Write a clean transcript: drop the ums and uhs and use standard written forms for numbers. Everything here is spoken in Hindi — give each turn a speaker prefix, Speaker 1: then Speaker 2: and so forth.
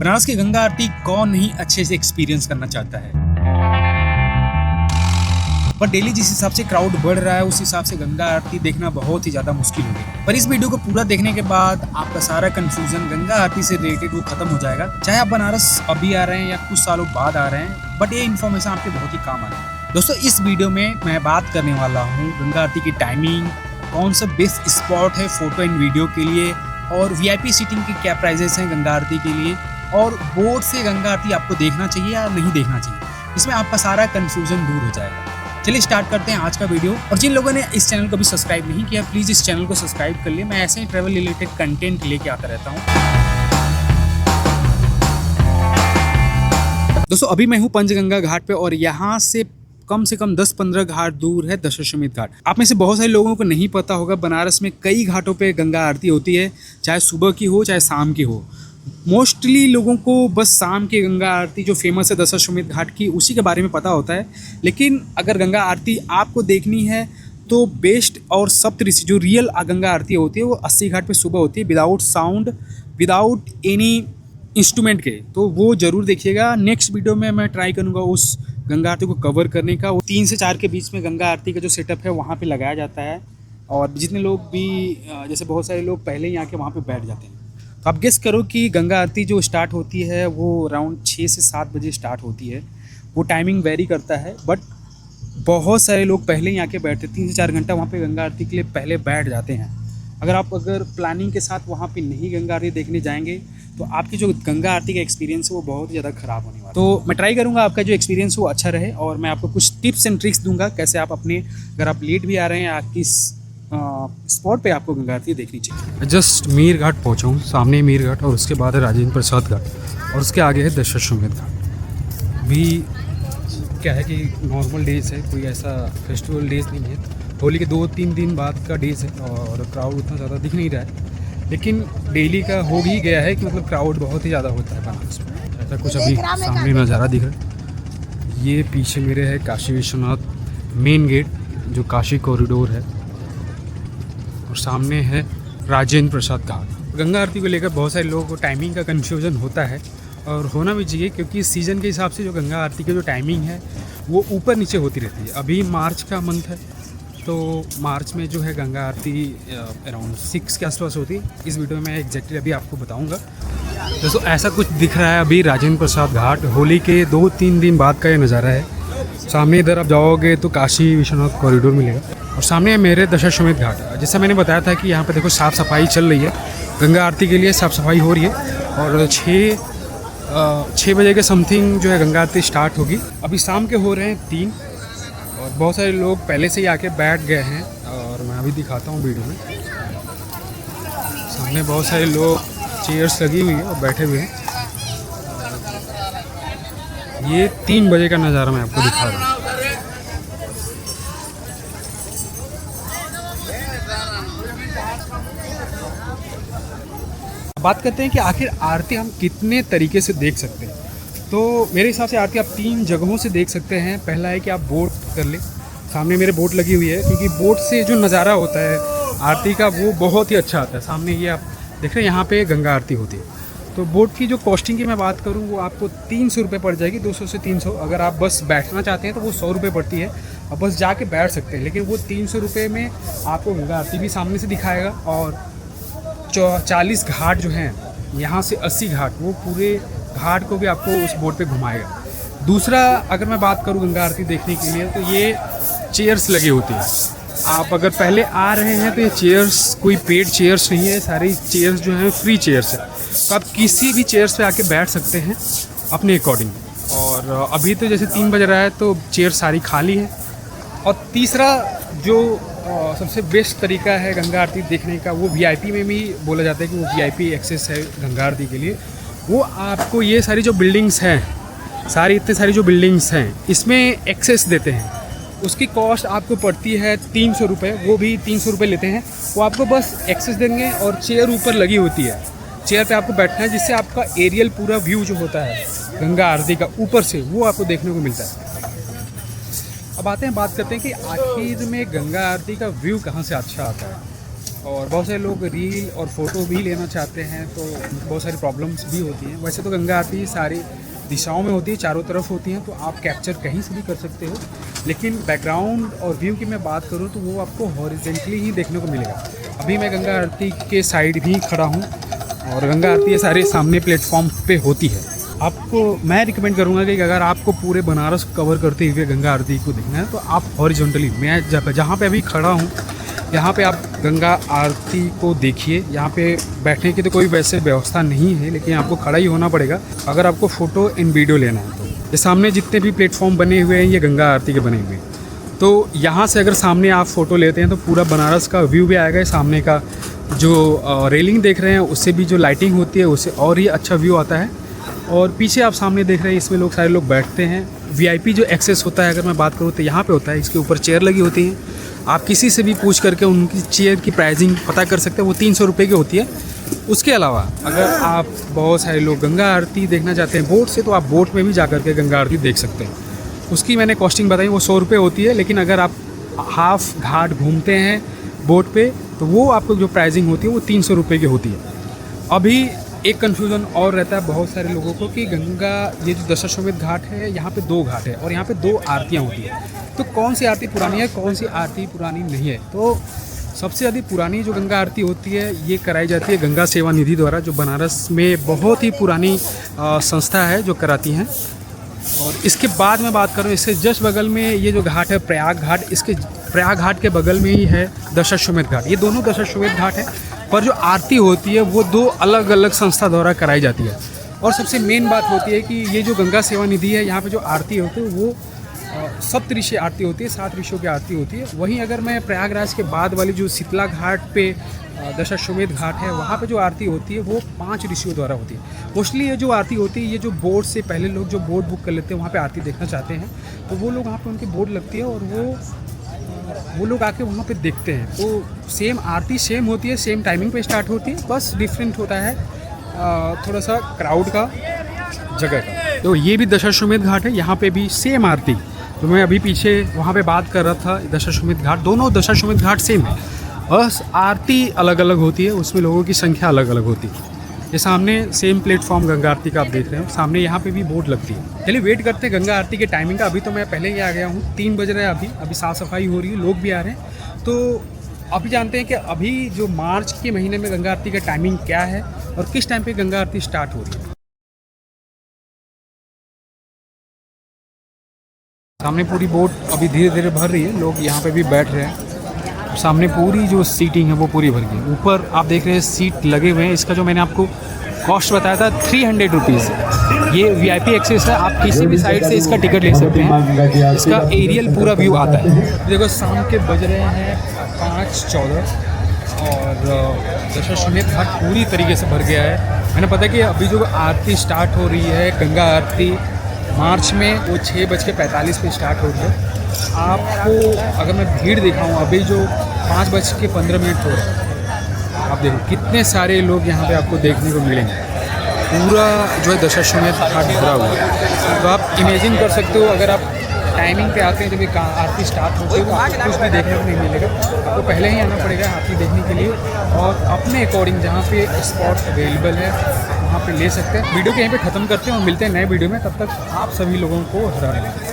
Speaker 1: बनारस की गंगा आरती कौन नहीं अच्छे से एक्सपीरियंस करना चाहता है, पर डेली जिस हिसाब से क्राउड बढ़ रहा है उस हिसाब से गंगा आरती देखना बहुत ही ज़्यादा मुश्किल हो गया। पर इस वीडियो को पूरा देखने के बाद आपका सारा कंफ्यूजन गंगा आरती से रिलेटेड वो खत्म हो जाएगा। चाहे आप बनारस अभी आ रहे हैं या कुछ सालों बाद आ रहे हैं, बट ये इन्फॉर्मेशन आपके बहुत ही काम आने है। दोस्तों, इस वीडियो में मैं बात करने वाला हूँ गंगा आरती की टाइमिंग, कौन सा बेस्ट स्पॉट है फोटो एंड वीडियो के लिए, और वीआईपी सीटिंग की क्या प्राइजेस हैं गंगा आरती के लिए, और बोर्ड से गंगा आरती आपको देखना चाहिए या नहीं देखना चाहिए। इसमें आपका सारा कंफ्यूजन दूर हो जाएगा। चलिए स्टार्ट करते हैं आज का वीडियो। और जिन लोगों ने इस चैनल को भी सब्सक्राइब नहीं किया, प्लीज़ इस चैनल को सब्सक्राइब कर लिए। मैं ऐसे ही ट्रैवल रिलेटेड कंटेंट लेके आता रहता हूँ। दोस्तों, अभी मैं हूँ पंचगंगा घाट पे और यहाँ से कम 10-15 घाट दूर है दशाश्वमेध घाट। आप में से बहुत सारे लोगों को नहीं पता होगा, बनारस में कई घाटों पे गंगा आरती होती है, चाहे सुबह की हो चाहे शाम की हो। मोस्टली लोगों को बस शाम की गंगा आरती जो फेमस है दशाश्वमेध घाट की, उसी के बारे में पता होता है। लेकिन अगर गंगा आरती आपको देखनी है तो बेस्ट और सप्तऋषि जो रियल गंगा आरती होती है वो 80 घाट पे सुबह होती है, without sound, without any instrument के। तो वो ज़रूर देखिएगा। नेक्स्ट वीडियो में मैं ट्राई करूँगा उस गंगा आरती को कवर करने का। वो 3 से 4 के बीच में गंगा आरती का जो सेटअप है वहाँ पे लगाया जाता है, और जितने लोग भी जैसे बहुत सारे लोग पहले ही आके वहाँ पे बैठ जाते हैं। तो आप गेस करो कि गंगा आरती जो स्टार्ट होती है वो अराउंड 6 से 7 बजे स्टार्ट होती है। वो टाइमिंग वेरी करता है, बट बहुत सारे लोग पहले ही आके बैठते, 3 से 4 घंटा वहाँ पे गंगा आरती के लिए पहले बैठ जाते हैं। अगर प्लानिंग के साथ वहाँ पे नहीं गंगा आरती देखने जाएंगे तो आपकी जो गंगा आरती का एक्सपीरियंस है वो बहुत ज़्यादा ख़राब होने वाला है। तो मैं ट्राई करूँगा आपका जो एक्सपीरियंस वो अच्छा रहे, और मैं आपको कुछ टिप्स एंड ट्रिक्स दूंगा कैसे आप अपने, अगर आप लेट भी आ रहे हैं, आप किस स्पॉट पे आपको गंगा आरती देखनी चाहिए। जस्ट मीर घाट पहुँचा हूँ, सामने मीर घाट और उसके बाद है राजेंद्र प्रसाद घाट और उसके आगे है दशाश्वमेध घाट। भी क्या है कि नॉर्मल डेज है, कोई ऐसा फेस्टिवल डेज नहीं है। होली के 2-3 दिन बाद का डेज है और क्राउड उतना ज़्यादा दिख नहीं रहा है, लेकिन डेली का हो भी गया है कि मतलब क्राउड बहुत ही ज़्यादा होता है बनारस में। ऐसा कुछ अभी सामने नज़ारा दिख रहा है। ये पीछे मेरे है काशी विश्वनाथ मेन गेट जो काशी कॉरिडोर है, और सामने है राजेंद्र प्रसाद घाट। गंगा आरती को लेकर बहुत सारे लोगों को टाइमिंग का कन्फ्यूज़न होता है, और होना भी चाहिए, क्योंकि सीज़न के हिसाब से जो गंगा आरती की जो टाइमिंग है वो ऊपर नीचे होती रहती है। अभी मार्च का मंथ है, तो मार्च में जो है गंगा आरती अराउंड 6 के आसपास होती है। इस वीडियो में मैं एग्जैक्टली अभी आपको बताऊंगा। दोस्तों, ऐसा कुछ दिख रहा है अभी राजेंद्र प्रसाद घाट। होली के 2-3 दिन बाद का ये नज़ारा है। सामने इधर आप जाओगे तो काशी विश्वनाथ कॉरिडोर मिलेगा, और सामने है मेरे दशाश्वमेध घाट। जैसा मैंने बताया था कि यहाँ पर देखो साफ़ सफाई चल रही है, गंगा आरती के लिए साफ़ सफाई हो रही है, और 6 बजे के समथिंग जो है गंगा आरती स्टार्ट होगी। अभी शाम के हो रहे हैं 3, और बहुत सारे लोग पहले से ही आके बैठ गए हैं, और मैं अभी दिखाता हूँ वीडियो में। सामने बहुत सारे लोग, चेयर्स लगी हुई है और बैठे हुए हैं। ये 3 बजे का नज़ारा मैं आपको दिखा रहा हूँ। बात करते हैं कि आखिर आरती हम कितने तरीके से देख सकते हैं। तो मेरे हिसाब से आरती आप 3 जगहों से देख सकते हैं। पहला है कि आप बोट कर ले। सामने मेरे बोट लगी हुई है, क्योंकि बोट से जो नज़ारा होता है आरती का वो बहुत ही अच्छा आता है। सामने ये आप देख रहे हैं, यहाँ पे गंगा आरती होती है। तो बोट की जो कॉस्टिंग की मैं बात करूँ वो आपको 300 रुपये पड़ जाएगी, 200 से 300। अगर आप बस बैठना चाहते हैं तो वो 100 रुपये पड़ती है, और बस जाके बैठ सकते हैं। लेकिन वो 300 रुपये में आपको गंगा आरती भी सामने से दिखाएगा, और 40 घाट जो हैं यहाँ से 80 घाट, वो पूरे घाट को भी आपको उस बोट पे घुमाएगा। दूसरा, अगर मैं बात करूँ गंगा आरती देखने के लिए, तो ये चेयर्स लगी होती है। आप अगर पहले आ रहे हैं तो ये चेयर्स कोई पेड चेयर्स नहीं है, सारी चेयर्स जो हैं फ्री चेयर्स है। तो आप किसी भी चेयर्स पे आके बैठ सकते हैं अपने अकॉर्डिंग। और अभी तो जैसे 3 बज रहा है तो चेयर सारी खाली है। और तीसरा जो सबसे बेस्ट तरीका है गंगा आरती देखने का, वो वीआईपी में भी बोला जाता है कि वो वीआईपी एक्सेस है गंगा आरती के लिए। वो आपको ये सारी जो बिल्डिंग्स हैं, इतनी सारी जो बिल्डिंग्स हैं, इसमें एक्सेस देते हैं। उसकी कॉस्ट आपको पड़ती है 300 रुपये, वो भी 300 रुपये लेते हैं। वो आपको बस एक्सेस देंगे, और चेयर ऊपर लगी होती है, चेयर पे आपको बैठना है, जिससे आपका एरियल पूरा व्यू जो होता है गंगा आरती का ऊपर से, वो आपको देखने को मिलता है। अब बात करते हैं कि आखिर में गंगा आरती का व्यू कहाँ से अच्छा आता है। और बहुत सारे लोग रील और फ़ोटो भी लेना चाहते हैं, तो बहुत सारी प्रॉब्लम्स भी होती हैं। वैसे तो गंगा आरती सारी दिशाओं में होती है, चारों तरफ होती हैं, तो आप कैप्चर कहीं से भी कर सकते हो। लेकिन बैकग्राउंड और व्यू की मैं बात करूँ तो वो आपको हॉरिजेंटली ही देखने को मिलेगा। अभी मैं गंगा आरती के साइड भी खड़ा हूँ और गंगा आरती सारे सामने प्लेटफॉर्म पे होती है। आपको मैं रिकमेंड करूँगा कि अगर आपको पूरे बनारस कवर करते हुए गंगा आरती को देखना है तो आप हॉरिजॉन्टली, मैं जहाँ पे अभी खड़ा हूँ यहाँ पे आप गंगा आरती को देखिए। यहाँ पे बैठने की तो कोई वैसे व्यवस्था नहीं है, लेकिन आपको खड़ा ही होना पड़ेगा अगर आपको फ़ोटो एंड वीडियो लेना है तो। ये सामने जितने भी प्लेटफॉर्म बने हुए हैं ये गंगा आरती के बने हुए हैं, तो यहाँ से अगर सामने आप फ़ोटो लेते हैं तो पूरा बनारस का व्यू भी आएगा। सामने का जो रेलिंग देख रहे हैं उससे भी जो लाइटिंग होती है उससे और ही अच्छा व्यू आता है। और पीछे आप सामने देख रहे हैं इसमें सारे लोग बैठते हैं। वीआईपी जो एक्सेस होता है अगर मैं बात करूँ तो यहाँ पे होता है। इसके ऊपर चेयर लगी होती हैं, आप किसी से भी पूछ करके उनकी चेयर की प्राइसिंग पता कर सकते हैं, वो 300 रुपये की होती है। उसके अलावा अगर आप बहुत सारे लोग गंगा आरती देखना चाहते हैं बोट से, तो आप बोट में भी जा कर के गंगा आरती देख सकते हैं। उसकी मैंने कॉस्टिंग बताई, वो 100 रुपये होती है। लेकिन अगर आप हाफ घाट घूमते हैं बोट पे तो वो आपको जो प्राइसिंग होती है वो 300 रुपये की होती है। अभी एक कन्फ्यूज़न और रहता है बहुत सारे लोगों को कि गंगा ये जो दशाश्वमेध घाट है यहाँ पे 2 घाट है और यहाँ पे 2 आरतियाँ होती हैं, तो कौन सी आरती पुरानी है कौन सी आरती पुरानी नहीं है। तो सबसे ज़्यादा पुरानी जो गंगा आरती होती है ये कराई जाती है गंगा सेवा निधि द्वारा, जो बनारस में बहुत ही पुरानी संस्था है जो कराती हैं। और इसके बाद मैं बात करूँ, इससे जस्ट बगल में ये जो घाट है प्रयाग घाट, इसके प्रयाग घाट के बगल में ही है दशाश्वमेध घाट। ये दोनों दशाश्वमेध घाट है, पर जो आरती होती है वो 2 अलग अलग संस्था द्वारा कराई जाती है। और सबसे मेन बात होती है कि ये जो गंगा सेवा निधि है यहाँ पे जो आरती होती है वो सप्तऋषि आरती होती है, 7 ऋषियों की आरती होती है। वहीं अगर मैं प्रयागराज के बाद वाली जो शीतला घाट पे दशाश्वमेध घाट है वहाँ पे जो आरती होती है वो 5 ऋषियों द्वारा होती है। मोस्टली ये जो आरती होती है ये जो बोर्ड से पहले लोग जो बोर्ड बुक कर लेते हैं वहाँ पे आरती देखना चाहते हैं, तो वो लोग वहाँ पे उनकी बोर्ड लगती है और वो लोग आके वहाँ पे देखते हैं। तो सेम आरती सेम होती है, सेम टाइमिंग पे स्टार्ट होती है, बस डिफरेंट होता है थोड़ा सा क्राउड का, जगह का। तो ये भी दशाश्वमेध घाट है, यहाँ पे भी सेम आरती तो मैं अभी पीछे वहाँ पे बात कर रहा था दशाश्वमेध घाट, दोनों दशाश्वमेध घाट सेम है, बस आरती अलग अलग होती है, उसमें लोगों की संख्या अलग अलग होती है। ये सामने सेम प्लेटफॉर्म गंगा आरती का आप देख रहे हो, सामने यहाँ पे भी बोर्ड लगती है। चलिए वेट करते हैं गंगा आरती के टाइमिंग का। अभी तो मैं पहले ही आ गया हूँ, 3 बज रहे हैं अभी साफ़ सफाई हो रही है, लोग भी आ रहे हैं। तो अभी जानते हैं कि अभी जो मार्च के महीने में गंगा आरती का टाइमिंग क्या है और किस टाइम पर गंगा आरती स्टार्ट हो रही है। सामने पूरी बोट अभी धीरे धीरे भर रही है, लोग यहाँ पे भी बैठ रहे हैं। सामने पूरी जो सीटिंग है वो पूरी भर गई। ऊपर आप देख रहे हैं सीट लगे हुए हैं। इसका जो मैंने आपको कॉस्ट बताया था 300 रुपीज़, ये वीआईपी एक्सेस है, आप किसी भी साइड से इसका टिकट ले सकते हैं। इसका एरियल पूरा व्यू आता है। देखो शाम के बज रहे हैं 5:14 और दशाश्वमेध घाट पूरी तरीके से भर गया है। मैंने पता कि अभी जो आरती स्टार्ट हो रही है गंगा आरती मार्च में वो 6:45 पे स्टार्ट हो रही है। आपको अगर मैं भीड़ दिखाऊँ अभी जो 5:15 हो रहा है, आप देखो कितने सारे लोग यहाँ पे आपको देखने को मिलेंगे। पूरा जो है दशाश्वमेध घाट भरा हुआ है। तो आप इमेजिन कर सकते हो अगर आप टाइमिंग पे आते हैं जब एक आरती स्टार्ट होती है तो आपको कुछ भी देखने को नहीं मिलेगा, आपको पहले ही आना पड़ेगा आरती देखने के लिए और अपने अकॉर्डिंग जहाँ पे स्पॉट अवेलेबल है वहाँ पे ले सकते हैं। वीडियो को यहीं पे ख़त्म करते हैं और मिलते हैं नए वीडियो में, तब तक आप सभी लोगों को हरा रहे हैं।